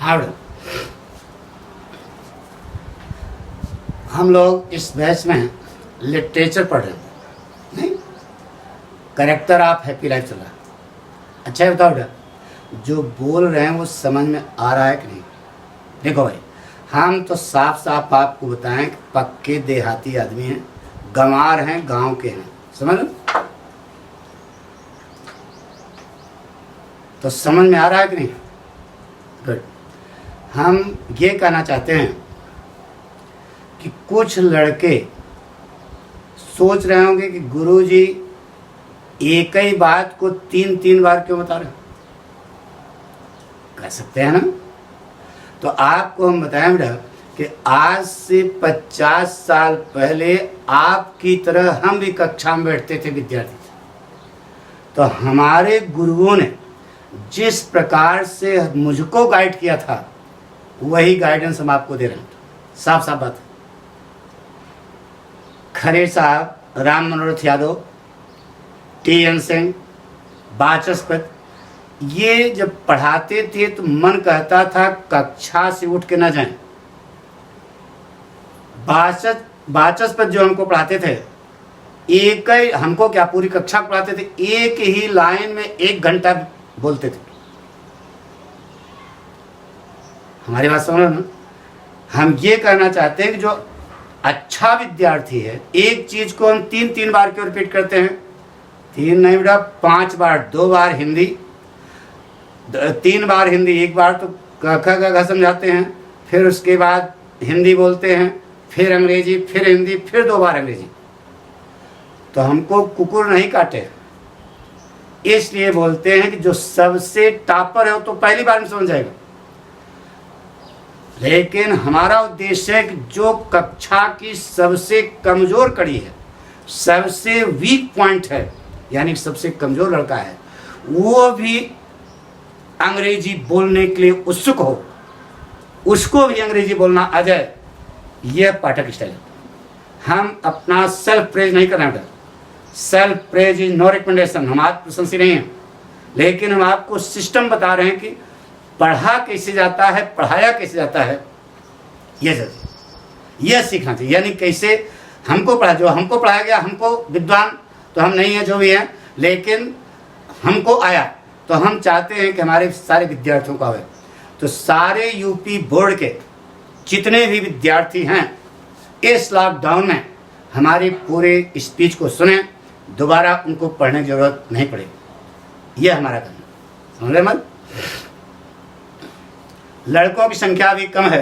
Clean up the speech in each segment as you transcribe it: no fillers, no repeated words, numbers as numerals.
हाँ बेटा, हम लोग इस बैच में लिटरेचर पढ़ रहे हैं, नहीं करेक्टर ऑफ हैप्पी लाइफ चल रहा है। अच्छा है, बताओ बेटा जो बोल रहे हैं वो समझ में आ रहा है कि नहीं? देखो भाई, हम तो साफ साफ आपको बताएं कि पक्के देहाती आदमी हैं, गंवार हैं, गांव के हैं, समझ लो? तो समझ में आ रहा है कि नहीं? गुड। हम ये कहना चाहते हैं कि कुछ लड़के सोच रहे होंगे कि गुरुजी एक ही बात को 3-3 बार क्यों बता रहे हैं? कह सकते हैं ना? तो आपको हम बताएं बेटा कि आज से 50 साल पहले आपकी तरह हम भी कक्षा में बैठते थे, विद्यार्थी थे। तो हमारे गुरुओं ने जिस प्रकार से मुझको गाइड किया था वही गाइडेंस हम आपको दे रहे हैं। साफ साफ बात है। खरे साहब, राम मनोरथ यादव, टी.एन. सिंह, वाचस्पति, ये जब पढ़ाते थे तो मन कहता था कक्षा से उठ के न जाएं। वाचस्पति जो हमको पढ़ाते थे, एक ही हमको क्या पूरी कक्षा पढ़ाते थे, एक ही लाइन में 1 घंटा बोलते थे। हमारी बात समझ ना? हम ये कहना चाहते हैं कि जो अच्छा विद्यार्थी है, एक चीज को हम 3-3 बार क्यों रिपीट करते हैं? 3 नहीं बेटा, 5 बार, 2 बार हिंदी, 3 बार हिंदी, 1 बार तो क ख ग घ समझाते हैं, फिर उसके बाद हिंदी बोलते हैं, फिर अंग्रेजी, फिर हिंदी, फिर 2 बार अंग्रेजी। तो हमको कुकुर नहीं काटे, इसलिए बोलते हैं कि जो सबसे टॉपर है वो तो पहली बार में समझ जाएगा। लेकिन हमारा उद्देश्य है कि जो कक्षा की सबसे कमजोर कड़ी है, सबसे वीक पॉइंट है, यानी सबसे कमजोर लड़का है, वो भी अंग्रेजी बोलने के लिए उत्सुक हो, उसको भी अंग्रेजी बोलना आ जाए, यह पाठक स्टाइल है। हम अपना सेल्फ प्रेज नहीं कर रहे हैं। Self praise is no recommendation, हम आत्मप्रशंसी नहीं है, लेकिन हम आपको सिस्टम बता रहे हैं कि पढ़ा कैसे जाता है, पढ़ाया कैसे जाता है, यह सीखना चाहिए। यानी कैसे हमको पढ़ा, जो हमको पढ़ाया गया, हमको विद्वान तो हम नहीं है जो भी हैं, लेकिन हमको आया, तो हम चाहते हैं कि हमारे सारे विद्यार्थियों को आए। तो सारे यूपी बोर्ड के जितने भी विद्यार्थी हैं, इस लॉकडाउन में हमारी पूरे स्पीच को सुने, दोबारा उनको पढ़ने की जरूरत नहीं पड़ेगी। यह हमारा कहना, समझ रहे मत? लड़कों की संख्या भी कम है,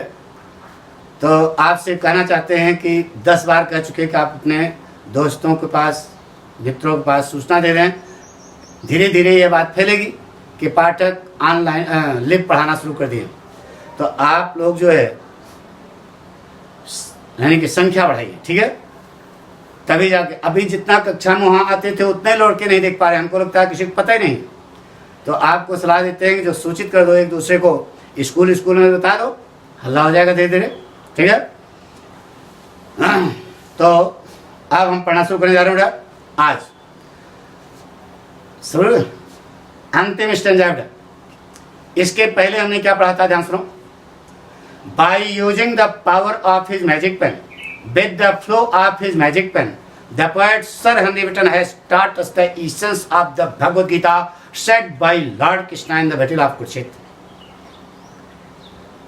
तो आपसे कहना चाहते हैं कि 10 बार कह चुके कि आप अपने दोस्तों के पास, मित्रों के पास सूचना दे दें। धीरे धीरे ये बात फैलेगी कि पाठक ऑनलाइन लिप पढ़ाना शुरू कर दिए, तो आप लोग जो है यानी कि संख्या बढ़ाइए, ठीक है? तभी जाके, अभी जितना कक्षा में वहाँ आते थे उतने लड़के नहीं देख पा रहे, हमको लगता है किसी को पता ही नहीं। तो आपको सलाह देते हैं कि जो सूचित कर दो एक दूसरे को, स्कूल में बता दो, हल्ला हो जाएगा धीरे धीरे, ठीक है? तो अब हम पढ़ना शुरू करने जा रहे हैं बेटा। आज शुरू अंतिम स्टेंजा बेटा। इसके पहले हमने क्या पढ़ा था, ध्यान सुनो। By using the power of his magic pen, with the flow of his magic pen, the poet Sir Henry Wotton has taught us the essence of the Bhagavad Gita said by Lord Krishna in the Battle of Kurukshetra.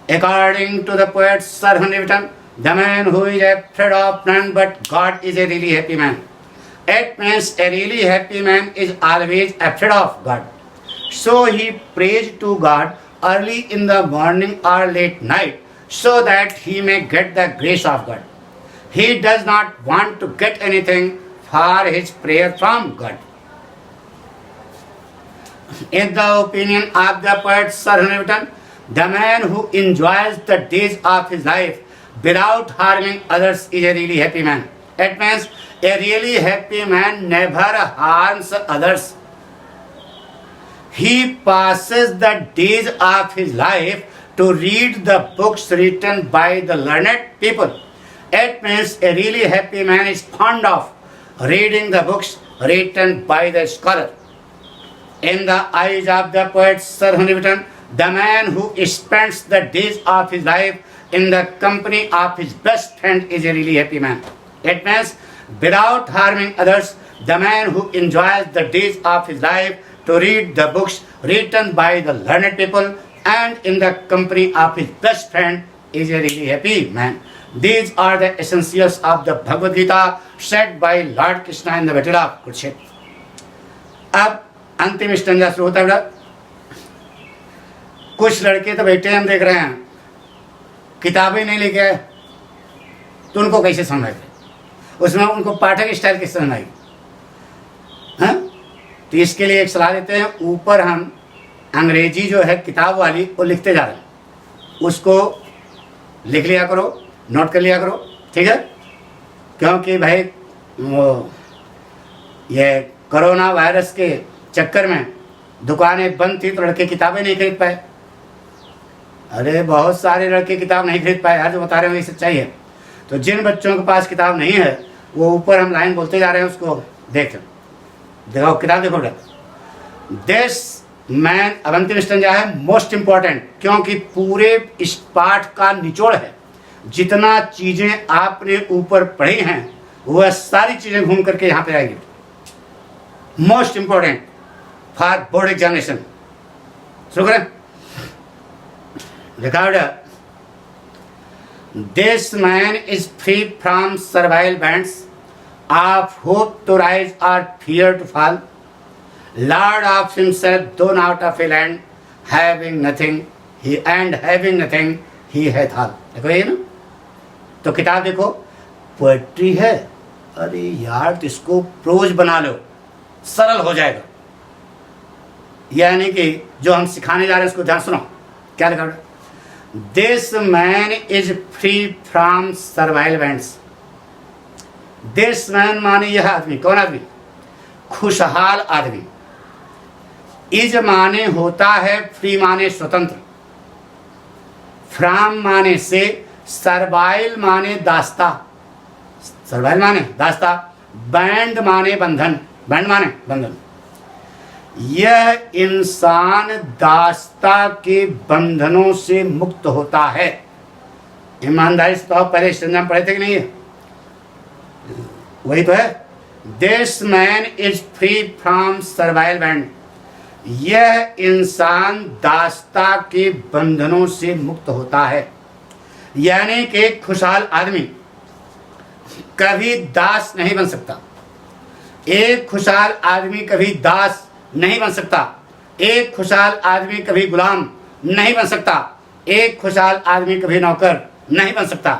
According to the poet Sir Henry Wotton, the man who is afraid of none but God is a really happy man. It means a really happy man is always afraid of God. So he prays to God early in the morning or late night so that he may get the grace of God. He does not want to get anything for his prayer from God. In the opinion of the poet Sir Henry Wotton, the man who enjoys the days of his life without harming others is a really happy man. It means a really happy man never harms others. He passes the days of his life to read the books written by the learned people. It means a really happy man is fond of reading the books written by the scholar. In the eyes of the poet Sir Henry Wotton, The man who spends the days of his life in the company of his best friend is a really happy man. It means without harming others, the man who enjoys the days of his life to read the books written by the learned people and in the company of his best friend is a really happy man. These are the essentials of the Bhagavad Gita said by Lord Krishna in the battle of Kurukshetra. अब अंतिम stanza शुरू होता है बेटा। कुछ लड़के तो बैठे हम देख रहे हैं, किताबें नहीं लेके आए, तो उनको कैसे समझ आएगी? उसमें उनको पाठक स्टाइल कैसे समझ आएगी? हाँ, तो इसके लिए एक सलाह देते हैं, ऊपर हम अंग्रेजी जो है किताब वाली वो लिखते जा रहे हैं, उसको लिख लिया करो, नोट कर लिया करो, ठीक है? क्योंकि भाई वो ये कोरोना वायरस के चक्कर में दुकानें बंद थी तो लड़के किताबें नहीं खरीद पाए। अरे बहुत सारे लड़के किताब नहीं खरीद पाए यार, जो बता रहे हो ये सच्चाई है। तो जिन बच्चों के पास किताब नहीं है वो ऊपर हम लाइन बोलते जा रहे हैं, उसको देखो किताब देखो बेटा। दिस मैन, अब अंतिम स्टंजा है मोस्ट इंपॉर्टेंट, क्योंकि पूरे इस पाठ का निचोड़ है। जितना चीजें आपने ऊपर पढ़ी हैं वह सारी चीजें घूम करके यहाँ पे आएगी। Most important for board examination. शुरू करें। लिखा बेटा, this man is free from survival bands of hope to rise और fear to fall, lord of himself though out of a land, having nothing he and having nothing he hath all. देखो ये ना, तो किताब देखो, poetry है। अरे यार तो इसको प्रोज बना लो, सरल हो जाएगा। यानी कि जो हम सिखाने जा रहे हैं उसको ध्यान सुनो। क्या लिखा? This man is free from survival bands. This man माने यह आदमी। कौन आदमी? खुशहाल आदमी। इज माने होता है फ्री माने स्वतंत्र, फ्रॉम माने से, सर्वाइवल माने दास्ता, सर्वाइवल माने दास्ता, बैंड माने बंधन, बैंड माने बंधन। यह इंसान दास्ता के बंधनों से मुक्त होता है। ईमानदारी से तो पहले स्टंजा पढ़े थे कि नहीं है? वही तो है। This man is free from survival band. यह इंसान दास्ता के बंधनों से मुक्त होता है। यानी कि खुशहाल आदमी कभी दास नहीं बन सकता। एक खुशहाल आदमी कभी दास नहीं बन सकता। एक खुशहाल आदमी कभी गुलाम नहीं बन सकता। एक खुशहाल आदमी कभी नौकर नहीं बन सकता।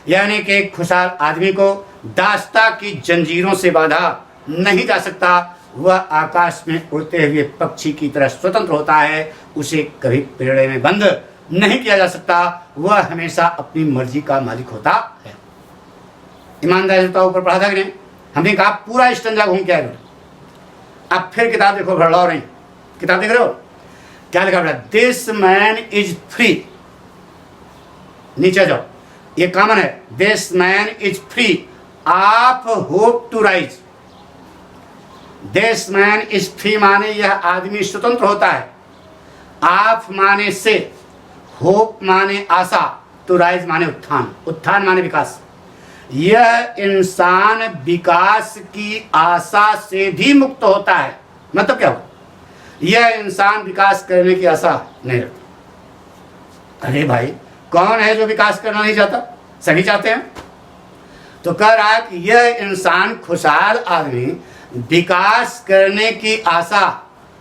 यानी कि एक खुशहाल आदमी को दास्ता की जंजीरों से बांधा नहीं जा सकता। वह आकाश में उड़ते हुए पक्षी की तरह स्वतंत्र होता है। उसे कभी पिंजड़े में बंद नहीं किया जा सकता। वह हमेशा अपनी मर्जी का मालिक होता है। ईमानदारी से ऊपर पढ़ा था कि नहीं? हमने कहा पूरा स्टंजा घूम के आए। अब फिर किताब देखो, भड़लाओ नहीं। किताब देख रहे हो? क्या लिखा बेटा? This man is free. नीचे जाओ, ये कॉमन है। This man is free of hope to rise. This man is free माने यह आदमी स्वतंत्र होता है। ऑफ माने से, होप माने आशा, टू राइज माने उत्थान, उत्थान माने विकास। यह इंसान विकास की आशा से भी मुक्त होता है। मतलब क्या हुआ? यह इंसान विकास करने की आशा नहीं रखता। अरे भाई, कौन है जो विकास करना नहीं चाहता? सभी चाहते हैं। तो कह रहा है कि यह इंसान खुशहाल आदमी विकास करने की आशा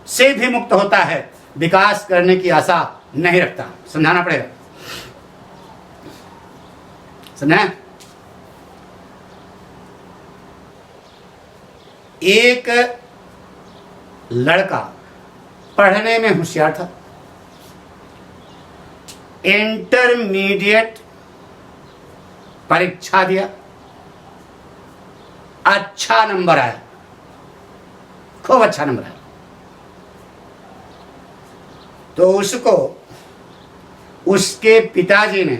से भी मुक्त होता है, विकास करने की आशा नहीं रखता। समझाना पड़ेगा, समझे? एक लड़का पढ़ने में होशियार था। इंटरमीडिएट परीक्षा दिया, अच्छा नंबर आया, खूब अच्छा नंबर आया। तो उसको उसके पिताजी ने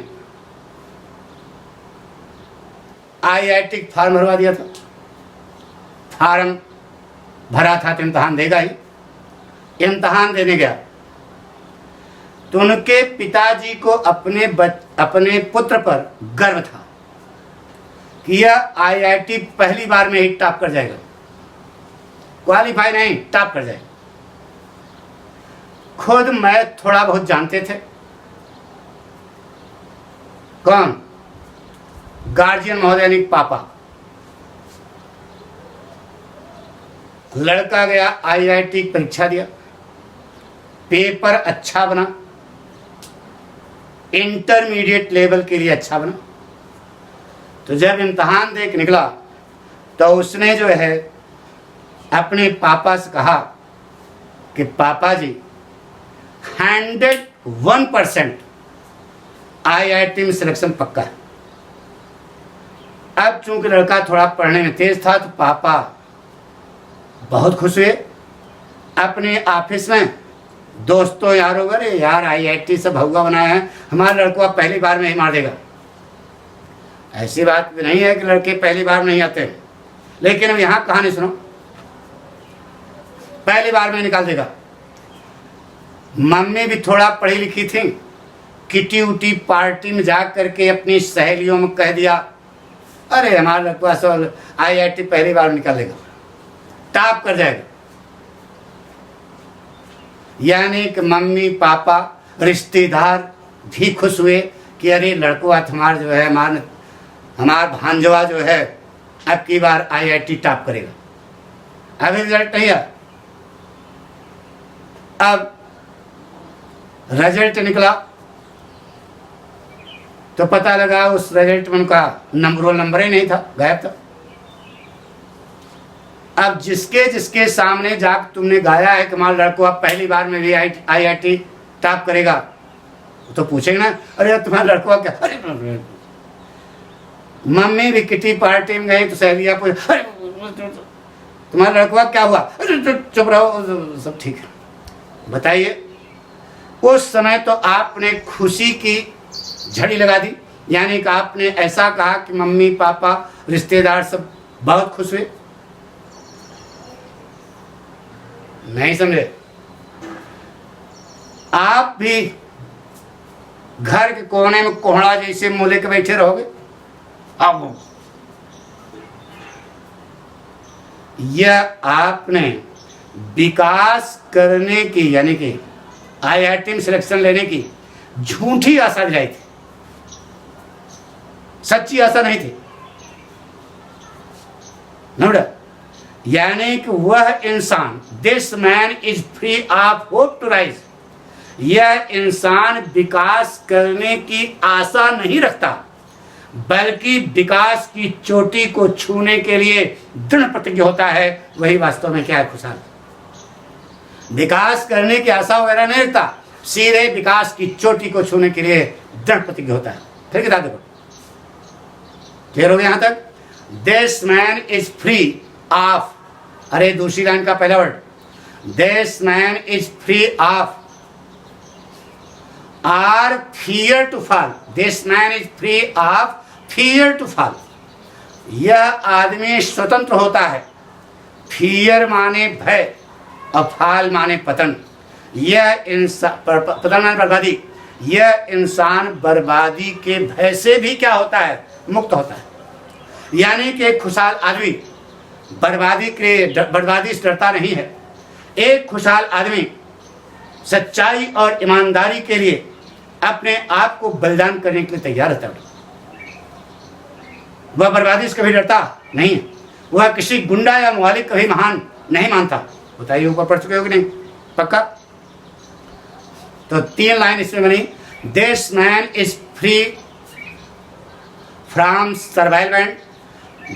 IIT फॉर्म भरवा दिया था। फॉर्म भरा था तो इम्तहान देगा ही। इम्तहान देने गया, तो उनके पिताजी को अपने पुत्र पर गर्व था कि यह आईआईटी पहली बार में ही टॉप कर जाएगा, क्वालिफाई नहीं टॉप कर जाएगा। खुद मैथ थोड़ा बहुत जानते थे। कौन? गार्जियन महोदय यानी पापा। लड़का गया आईआईटी की परीक्षा दिया, पेपर अच्छा बना, इंटरमीडिएट लेवल के लिए अच्छा बना। तो जब इम्तहान दे के निकला तो उसने जो है अपने पापा से कहा कि पापा जी 101% आईआईटी में सिलेक्शन पक्का है। अब चूंकि लड़का थोड़ा पढ़ने में तेज था तो पापा बहुत खुश हुए। अपने ऑफिस में दोस्तों यारों, अरे यार आईआईटी से भगवा बनाया है, हमारा लड़का पहली बार में ही मार देगा। ऐसी बात भी नहीं है कि लड़के पहली बार नहीं आते, लेकिन अब यहाँ कहानी सुनो, पहली बार में निकाल देगा। मम्मी भी थोड़ा पढ़ी लिखी थी, किटी उटी पार्टी में जा करके अपनी सहेलियों में कह दिया, अरे हमारा लड़का सब आईआईटी पहली बार निकाल देगा, टॉप कर जाएगा। यानी कि मम्मी पापा रिश्तेदार भी खुश हुए कि अरे लड़का हमारा जो है हमारा भांजवा जो है अब की बार आईआईटी टॉप करेगा। अभी रिजल्ट नहीं है, अब रिजल्ट निकला तो पता लगा उस रिजल्ट में उनका रोल नंबर ही नहीं था, गायब था। अब जिसके जिसके सामने जाकर तुमने गाया है कि हमारा लड़का अब पहली बार में भी आईआईटी टॉप करेगा, तो पूछेंगे ना, अरे तुम्हारा लड़का क्या? अरे मम्मी भी किटी पार्टी में गई तो सहेलियां पूछ, अरे तुम्हारा लड़का क्या हुआ? अरे चुप रहो, सब ठीक है। बताइए, उस समय तो आपने खुशी की झड़ी लगा दी, यानी कि आपने ऐसा कहा कि मम्मी पापा रिश्तेदार सब बहुत खुश हुए। नहीं समझे? आप भी घर के कोने में कोहड़ा जैसे मुंह लेके बैठे रहोगे? अब यह आपने विकास करने की, यानी कि आईआईटी में सिलेक्शन लेने की झूठी आशा दिलाई थी, सच्ची आशा नहीं थी। नोड़ा, यानी कि वह इंसान, this man is free of hope to rise, यह इंसान विकास करने की आशा नहीं रखता, बल्कि विकास की चोटी को छूने के लिए दृढ़ प्रतिज्ञ होता है। वही वास्तव में क्या है? खुशहाल। विकास करने की आशा वगैरह नहीं रखता, सीधे विकास की चोटी को छूने के लिए दृढ़ प्रतिज्ञ होता है। फिर किताब देखो, क्लियर हो गया यहां तक? This man is free of, अरे दूसरी लाइन का पहला word, this man is free of or fear to fall, this man is free of fear to fall. यह आदमी स्वतंत्र होता है, फियर माने भय और फॉल माने पतन। यह इंसान, पतन माने बर्बादी, यह इंसान बर्बादी के भय से भी क्या होता है? मुक्त होता है। यानी कि एक खुशहाल आदमी बर्बादी से डरता नहीं है। एक खुशहाल आदमी सच्चाई और ईमानदारी के लिए अपने आप को बलिदान करने के लिए तैयार रहता है। वह बर्बादी से कभी डरता नहीं है। वह किसी गुंडा या मुखालिफ कभी महान नहीं मानता। बताइए, ऊपर पढ़ चुके हो कि नहीं? पक्का? तो 3 लाइन इसमें बनी, this man is free from survival,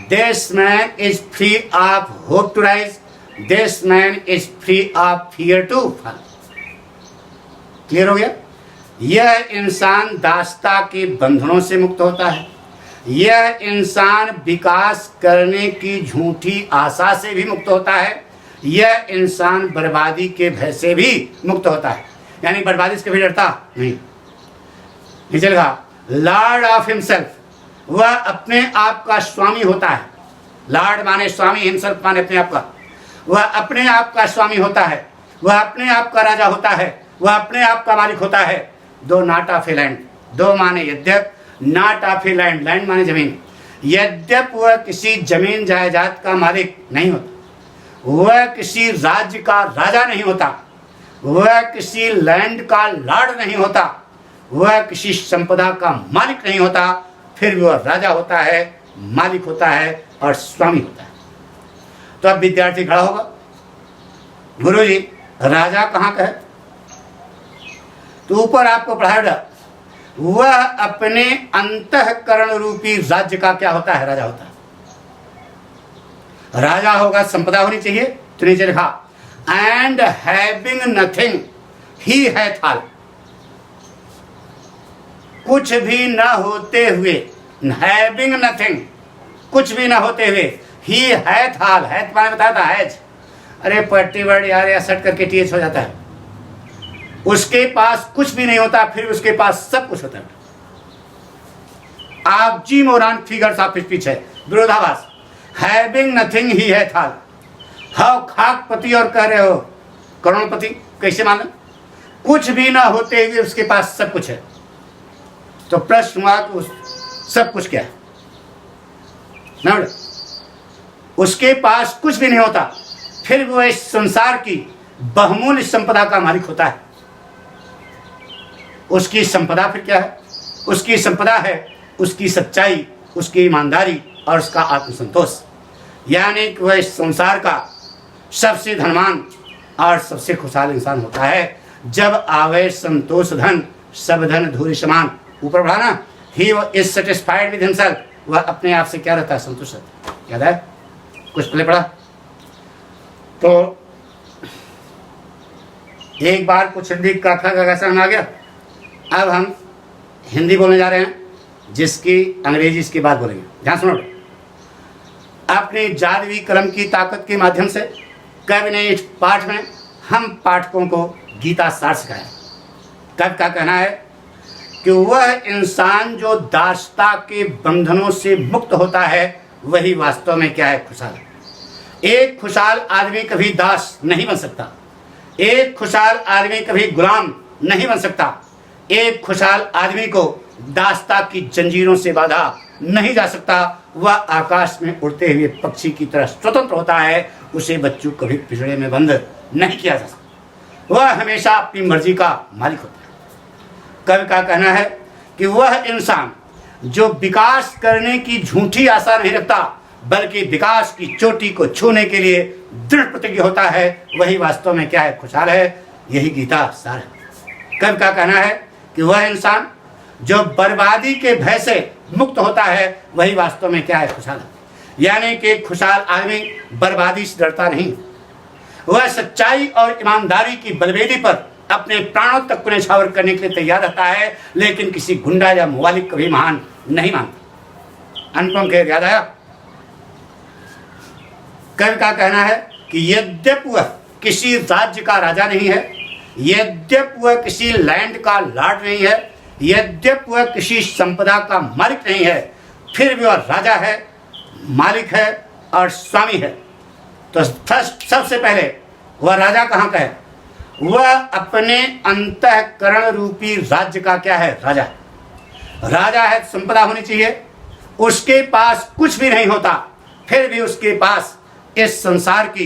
this man is free of hope to rise, this man is free of fear to fall. Clear हो गया? यह इंसान दास्ता के बंधनों से मुक्त होता है। यह इंसान विकास करने की झूठी आशा से भी मुक्त होता है। यह इंसान बर्बादी के भय से भी मुक्त होता है, यानी बर्बादी से कभी डरता नहीं चलेगा। लॉर्ड ऑफ हिमसेल्फ, वह अपने आप का स्वामी होता है। लॉर्ड माने स्वामी, हिमसेल्फ माने अपने आप का। वह अपने आप का स्वामी होता है, वह अपने आप का राजा होता है। वह अपने आप का मालिक होता है। दो not of a land, though माने यद्यप, not of a land, land माने जमीन। यद्यप वह किसी जमीन जायदाद का मालिक नहीं होता, वह किसी राज्य का राजा नहीं होता, वह किसी लैंड का लॉर्ड नहीं होता, वह किसी संपदा का मालिक नहीं होता, फिर वह राजा होता है, मालिक होता है और स्वामी होता है। तो अब विद्यार्थी खड़ा होगा, गुरुजी राजा कहाँ का है? तो ऊपर आपको पढ़ाया, वह अपने अंतःकरण रूपी राज्य का क्या होता है? राजा होता है। राजा होगा, संपदा होनी चाहिए, तो नीचे लिखा एंड हैविंग नथिंग ही है थाल, कुछ भी न होते हुए, हैविंग नथिंग, कुछ भी न होते हुए, ही है थाल, है तो मैंने बताया था हैज, अरे पट्टी वर्ड यार या सट करके टीएच हो जाता है। उसके पास कुछ भी नहीं होता, फिर उसके पास सब कुछ होता है। आप जी मोरान फिगर्स ऑफ स्पीच है, विरोधाभास। हैविंग नथिंग ही है थाल, हाउ खाकपति और कह रहे हो करोड़पति, कैसे माने? कुछ भी ना होते हुए उसके पास सब कुछ है। तो प्रश्न हुआ कि सब कुछ क्या है? ना, उसके पास कुछ भी नहीं होता, फिर वो इस संसार की बहुमूल्य संपदा का मालिक होता है। उसकी संपदा फिर क्या है? उसकी संपदा है उसकी सच्चाई, उसकी ईमानदारी और उसका आत्मसंतोष। यानी कि वह इस संसार का सबसे धनवान और सबसे खुशहाल इंसान होता है। जब आवे संतोष धन, सब धन धूलि समान, ऊपर बढ़ाना, he is satisfied with himself, वह अपने आप से क्या रहता है? संतुष्ट रहता है। याद है? कुछ पहले पढ़ा तो एक बार कुछ हिंदी का समझ आ गया। अब हम हिंदी बोलने जा रहे हैं, जिसकी अंग्रेजी इसके बाद बोलेंगे। ध्यान सुनो, अपनी जादुई कलम की ताकत के माध्यम से कवि ने इस पाठ में हम पाठकों को गीता सार सिखाया। कवि का कहना है कि वह इंसान जो दासता के बंधनों से मुक्त होता है, वही वास्तव में क्या है? खुशहाल है। एक खुशहाल आदमी कभी दास नहीं बन सकता, एक खुशहाल आदमी कभी गुलाम नहीं बन सकता, एक खुशहाल आदमी को दासता की जंजीरों से बाधा नहीं जा सकता। वह आकाश में उड़ते हुए पक्षी की तरह स्वतंत्र होता है, उसे बच्चों कभी पिंजड़े में बंद नहीं किया जा सकता। वह हमेशा अपनी मर्जी का मालिक होता है। कवि का कहना है कि वह इंसान जो विकास करने की झूठी आशा नहीं रखता, बल्कि विकास की चोटी को छूने के लिए दृढ़ प्रतिज्ञ होता है, वही वास्तव में क्या है? खुशहाल है। यही गीता सार है। कवि का कहना है कि वह इंसान जो बर्बादी के भय से मुक्त होता है, वही वास्तव में क्या है? खुशहाल है। यानी कि खुशहाल आदमी बर्बादी से डरता नहीं, वह सच्चाई और ईमानदारी की बलवेदी पर अपने प्राणों तक को न्यौछावर करने के लिए तैयार रहता है, लेकिन किसी गुंडा या मुवालिक को भी महान नहीं मानता। अनुपम खेर याद आया? कवि का कहना है कि यद्यप वह किसी राज्य का राजा नहीं है, यद्यप वह किसी लैंड का लॉर्ड नहीं है, यद्यप वह किसी संपदा का मालिक नहीं है, फिर भी वह राजा है, मालिक है और स्वामी है। तो सबसे पहले वह राजा कहाँ का है? वह अपने अंतःकरण रूपी राज्य का क्या है? राजा। राजा है, संपदा होनी चाहिए। उसके पास कुछ भी नहीं होता, फिर भी उसके पास इस संसार की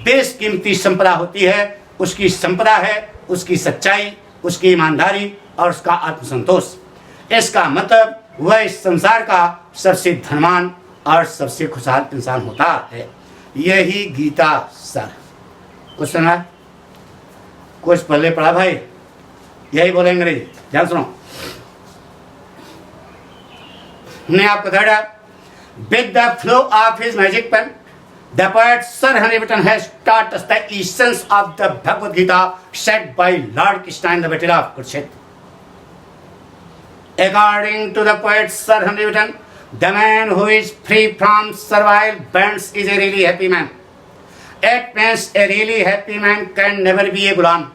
बेशकीमती संपदा होती है। उसकी संपदा है उसकी सच्चाई, उसकी ईमानदारी और उसका आत्मसंतोष। इसका मतलब वह इस संसार का सबसे धनवान और सबसे खुशहाल इंसान होता है। यही गीता सार। कुछ सुना? कुछ पहले पढ़ा भाई? यही बोलेंगे अंग्रेजी। ध्यान सुनो, मैं आपको बताया, with the flow of his magic pen the poet Sir Henry Wotton has taught us the essence of the Bhagavad Gita said by Lord Krishna in the Battle of Kurukshetra. According to the poet Sir Henry Wotton, the man who is free from servile bands is a really happy man. It means a really happy man can never be a gulam.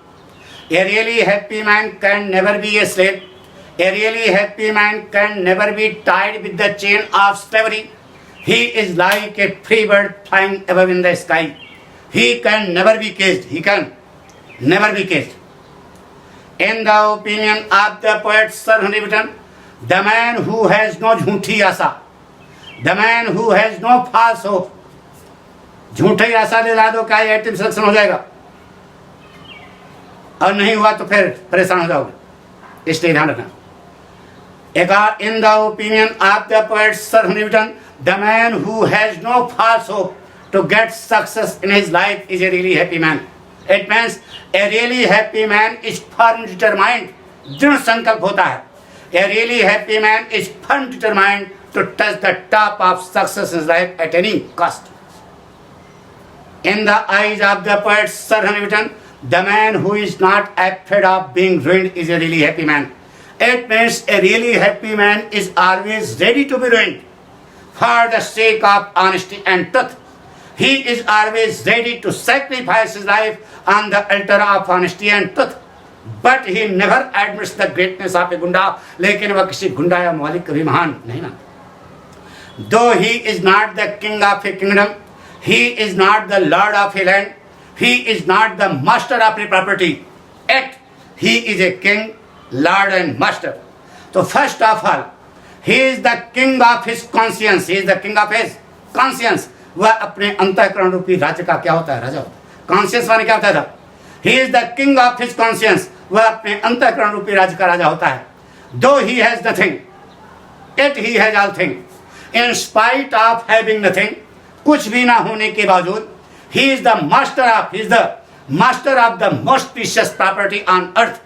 A really happy man can never be a slave. A really happy man can never be tied with the chain of slavery. He is like a free bird flying above in the sky. He can never be caged. He can never be caged. In the opinion of the poet Sir Henry Wotton, the man who has no झूठी आशा, the man who has no false hope, झूठी आशा दिला दो क्या ये item selection हो जाएगा, और नहीं हुआ तो फिर परेशान हो जाओगे, इसलिए ध्यान रखना। In the opinion of the poet Sir Henry Wotton, the man who has no false hope to get success in his life is a really happy man. It means a really happy man is firm determined, दृढ़ संकल्प होता है। A really happy man is firm determined to touch the top of success in his life at any cost. In the eyes of the poet Sir Henry Wotton, the man who is not afraid of being ruined is a really happy man. It means a really happy man is always ready to be ruined for the sake of honesty and truth. He is always ready to sacrifice his life on the altar of honesty and truth. But he never admits the greatness of a गुंडा, लेकिन वह किसी गुंडा या मौलिक कभी महान नहीं मानता। Though he is not the king of a kingdom, he is not the lord of a land, he is not the master of a property, yet he is a king, lord and master. So first of all, he is the king of his conscience, he is the king of his conscience. वह अपने अंतःकरण रूपी राज्य का क्या होता है, राजा होता है। कॉन्शियस माने क्या होता है? He is the king of his conscience, वह अपने अंतःकरण रूपी राज्य का राजा होता है। दो he has nothing, it he has all thing. In spite of having nothing, कुछ भी ना होने के बावजूद, he is the master of, he is the master of the most precious property on earth,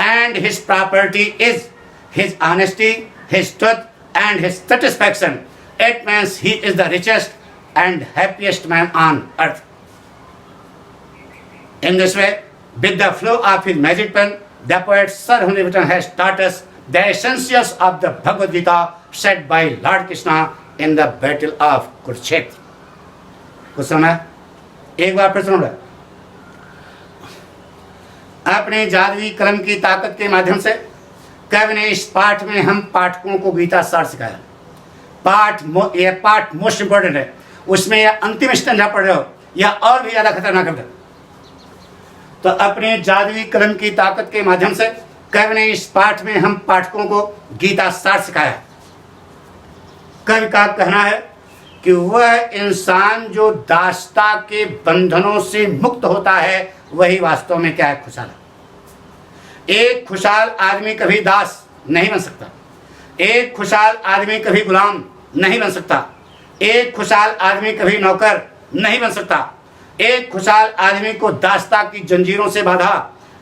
and his property is his honesty, his truth and his satisfaction. It means he is the richest and happiest man on earth. In this way, with the flow of his magic pen, the poet Sir Henry Wotton has taught us the essentials of the Bhagavad Gita said by Lord Krishna in the battle of Kurukshetra. कुछ समय एक बार फिर सुनो। अपने जादुई कलम की ताकत के माध्यम से कवि ने इस पाठ में हम पाठकों को गीता सार सिखाया। यह पाठ मोस्ट इंपोर्टेंट है, उसमें या अंतिम स्टंजा पढ़ रहे हो या और भी ज्यादा खतरनाक है। तो अपने जादुई कलम की ताकत के माध्यम से कवि ने इस पाठ में हम पाठकों को गीता सार सिखाया। कवि का कहना है कि वह इंसान जो दासता के बंधनों से मुक्त होता है वही वास्तव में क्या है, खुशहाल है। एक खुशहाल आदमी कभी दास नहीं बन सकता, एक खुशहाल आदमी कभी गुलाम नहीं बन सकता, एक खुशहाल आदमी कभी नौकर नहीं बन सकता, एक खुशहाल आदमी को दास्ता की जंजीरों से बांधा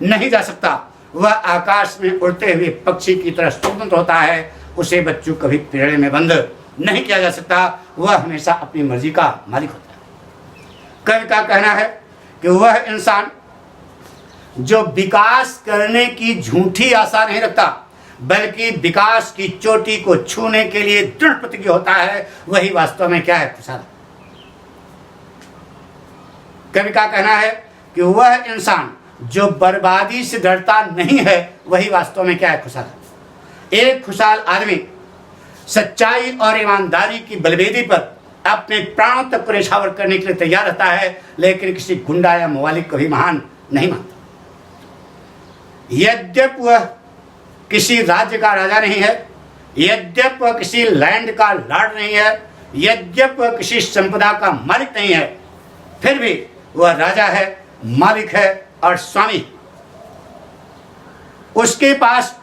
नहीं जा सकता। वह आकाश में उड़ते हुए पक्षी की तरह स्वतंत्र होता है, उसे बच्चों कभी पिंजरे में बंद नहीं किया जा सकता, वह हमेशा अपनी मर्जी का मालिक होता है। कवि का कहना है कि वह इंसान जो विकास करने की झूठी आशा नहीं रखता बल्कि विकास की चोटी को छूने के लिए दृढ़ प्रतिज्ञ होता है, वही वास्तव में क्या है, खुशहाल। कवि का कहना है कि वह इंसान जो बर्बादी से डरता नहीं है वही वास्तव में क्या है, खुशहाल। एक खुशहाल आदमी सच्चाई और ईमानदारी की बलवेदी पर अपने प्राणों तक को न्यौछावर करने के लिए तैयार रहता है, लेकिन किसी गुंडा या मवालिक को भी महान नहीं मानता। यद्यपि वह किसी राज्य का राजा नहीं है, यद्यपि वह किसी लैंड का लॉर्ड नहीं है, यद्यपि वह किसी संपदा का मालिक नहीं है, फिर भी वह राजा है, मालिक है और स्वामी। उसके पास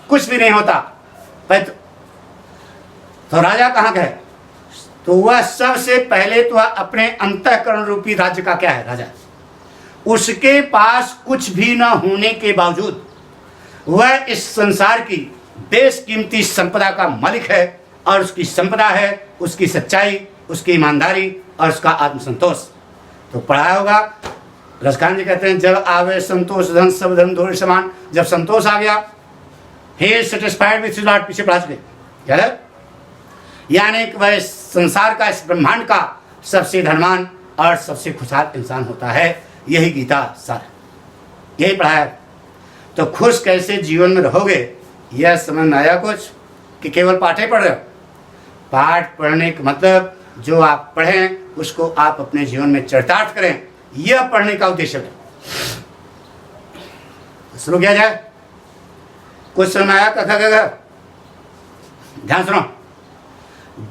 कुछ भी नहीं होता तो राजा कहाँ का है? तो वह सबसे पहले तो वह अपने अंतःकरण रूपी राज्य का क्या है, राजा। उसके पास कुछ भी न होने के बावजूद वह इस संसार की बेशकीमती संपदा का मालिक है, और उसकी संपदा है उसकी सच्चाई, उसकी ईमानदारी और उसका आत्मसंतोष। तो पढ़ा होगा, रसखान जी कहते हैं जब आवे संतोष धन सब धन धोरे समान। जब संतोष आ गया, he is satisfied with his lot, पीछे पढ़ा चुके, क्या है? यानी कि वह संसार का, इस ब्रह्मांड का सबसे धनवान और सबसे खुशहाल इंसान होता है। यही गीता सार, यही पढ़ा है। तो खुश कैसे जीवन में रहोगे, यह समझ में आया कुछ कि केवल पाठे पढ़ रहे हो? पाठ पढ़ने का मतलब जो आप पढ़ें उसको आप अपने जीवन में चरितार्थ करें, यह पढ़ने का उद्देश्य है। शुरू किया जाए। कुछ समझ में आया? ध्यान सुनो।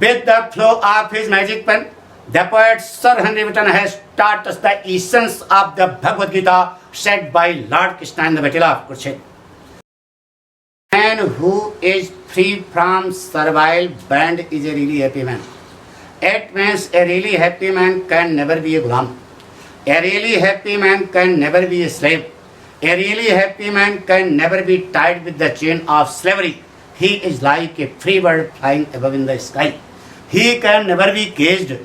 With the flow of his magic pen, the poet Sir Henry Wotton has taught us the essence of the Bhagavad Gita said by Lord Krishna in the Battle of Kurukshetra. Man who is free from servile band is a really happy man. It means a really happy man can never be a ghulam. A really happy man can never be a slave. A really happy man can never be tied with the chain of slavery. He is like a free bird flying above in the sky. He can never be caged.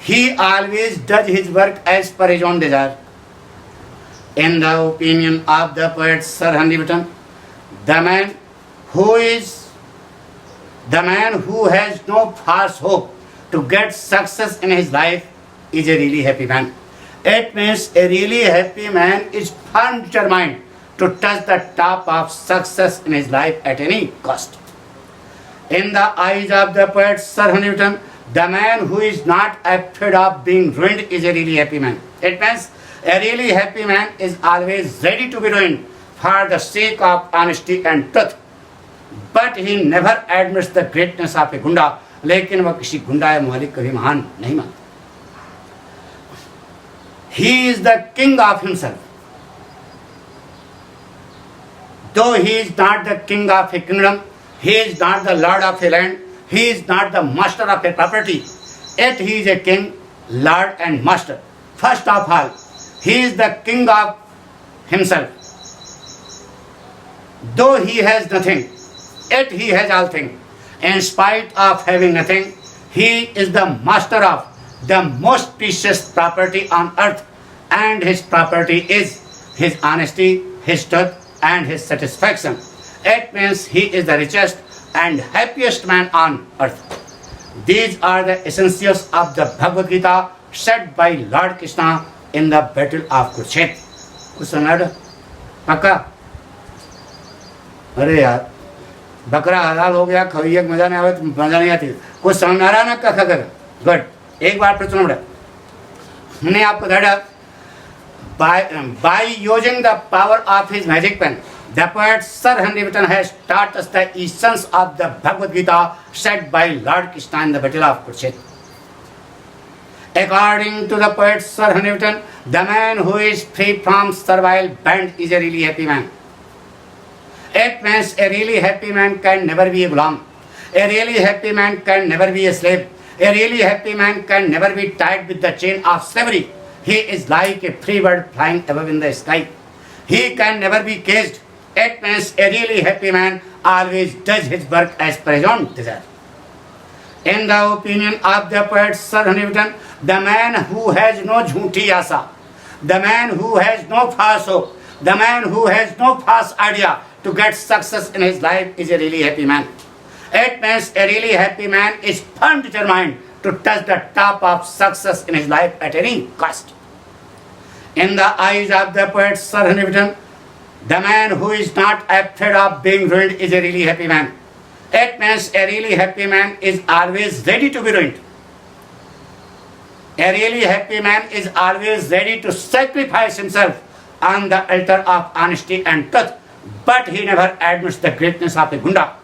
He always does his work as per his own desire. In the opinion of the poet Sir Henry Wotton, the man who has no false hope to get success in his life is a really happy man. It means a really happy man is firm determined to touch the top of success in his life at any cost. In the eyes of the poet Sir Henry Wotton, the man who is not afraid of being ruined is a really happy man. It means a really happy man is always ready to be ruined for the sake of honesty and truth. But he never admits the greatness of a gunda. लेकिन वह किसी गुंडा या मालिक कभी महान नहीं मानता. He is the king of himself. Though he is not the king of a kingdom, he is not the lord of a land, he is not the master of a property, yet he is a king, lord and master. First of all, he is the king of himself. Though he has nothing, yet he has all things. In spite of having nothing, he is the master of the most precious property on earth, and his property is his honesty, his truth, and his satisfaction. It means he is the richest and happiest man on earth. These are the essentials of the Bhagavad Gita said by Lord Krishna in the Battle of Kurukshetra. कुछ समझ रहे? पक्का? अरे यार, बकरा हलाल हो गया, खवैया मजा नहीं आवे तो मजा नहीं आती. कुछ समझ में आ रहा ना? कहा कर गुड. एक बार फिर सुनो. हमने आपको बताया by using the power of his magic pen, the poet Sir Henry Wotton has taught us the essence of the Bhagavad Gita said by Lord Krishna in the Battle of Kurukshetra. According to the poet Sir Henry Wotton, the man who is free from servile band is a really happy man. It means a really happy man can never be a ghulam. A really happy man can never be a slave. A really happy man can never be tied with the chain of slavery. He is like a free bird flying above in the sky. He can never be caged. It means a really happy man always does his work as per his own desire. In the opinion of the poet Sir Henry Wotton, the man who has no jhunti asa, the man who has no false hope, the man who has no false idea to get success in his life is a really happy man. It means a really happy man is firm determined to touch the top of success in his life at any cost. In the eyes of the poet Sir Henry Wotton, the man who is not afraid of being ruined is a really happy man. It means a really happy man is always ready to be ruined. A really happy man is always ready to sacrifice himself on the altar of honesty and truth, but he never admits the greatness of a gunda.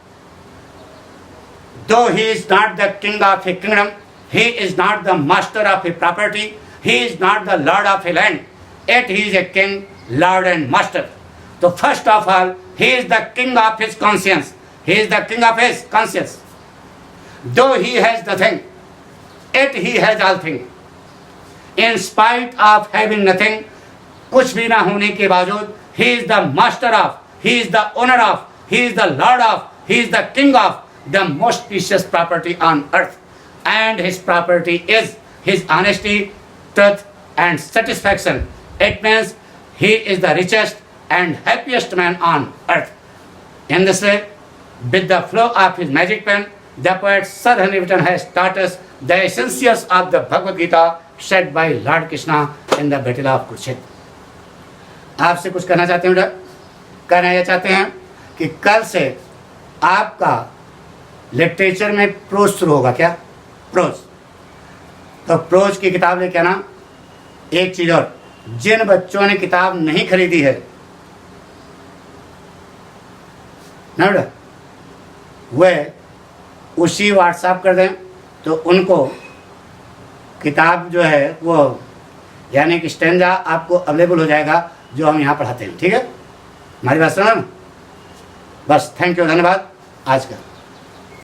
Though he is not the king of a kingdom, he is not the master of a property, he is not the lord of a land, yet he is a king, lord and master. So first of all, he is the king of his conscience. He is the king of his conscience. Though he has nothing, yet he has all things. In spite of having nothing, कुछ भी ना होने के बावजूद, he is the master of, he is the owner of, he is the lord of, he is the king of the most precious property on earth. And his property is his honesty, truth and satisfaction. It means he is the richest and happiest man on earth. In this way, with the flow of his magic pen, the poet Sir Henry Wotton has taught us the essentials of the Bhagavad Gita said by Lord Krishna in the Battle of Kurukshetra. आपसे कुछ कहना चाहते हैं? कहना यह चाहते हैं कि कल से आपका लिटरेचर में प्रोज शुरू होगा. क्या प्रोज? तो प्रोज की किताब लेके आना. एक चीज़ और, जिन बच्चों ने किताब नहीं खरीदी है ना बेटा, वह उसी व्हाट्सएप कर दें तो उनको किताब जो है वो यानी कि स्टैंजा आपको अवेलेबल हो जाएगा जो हम यहाँ पढ़ाते हैं। ठीक है, हमारी बात सुना ना? बस, थैंक यू, धन्यवाद आज का।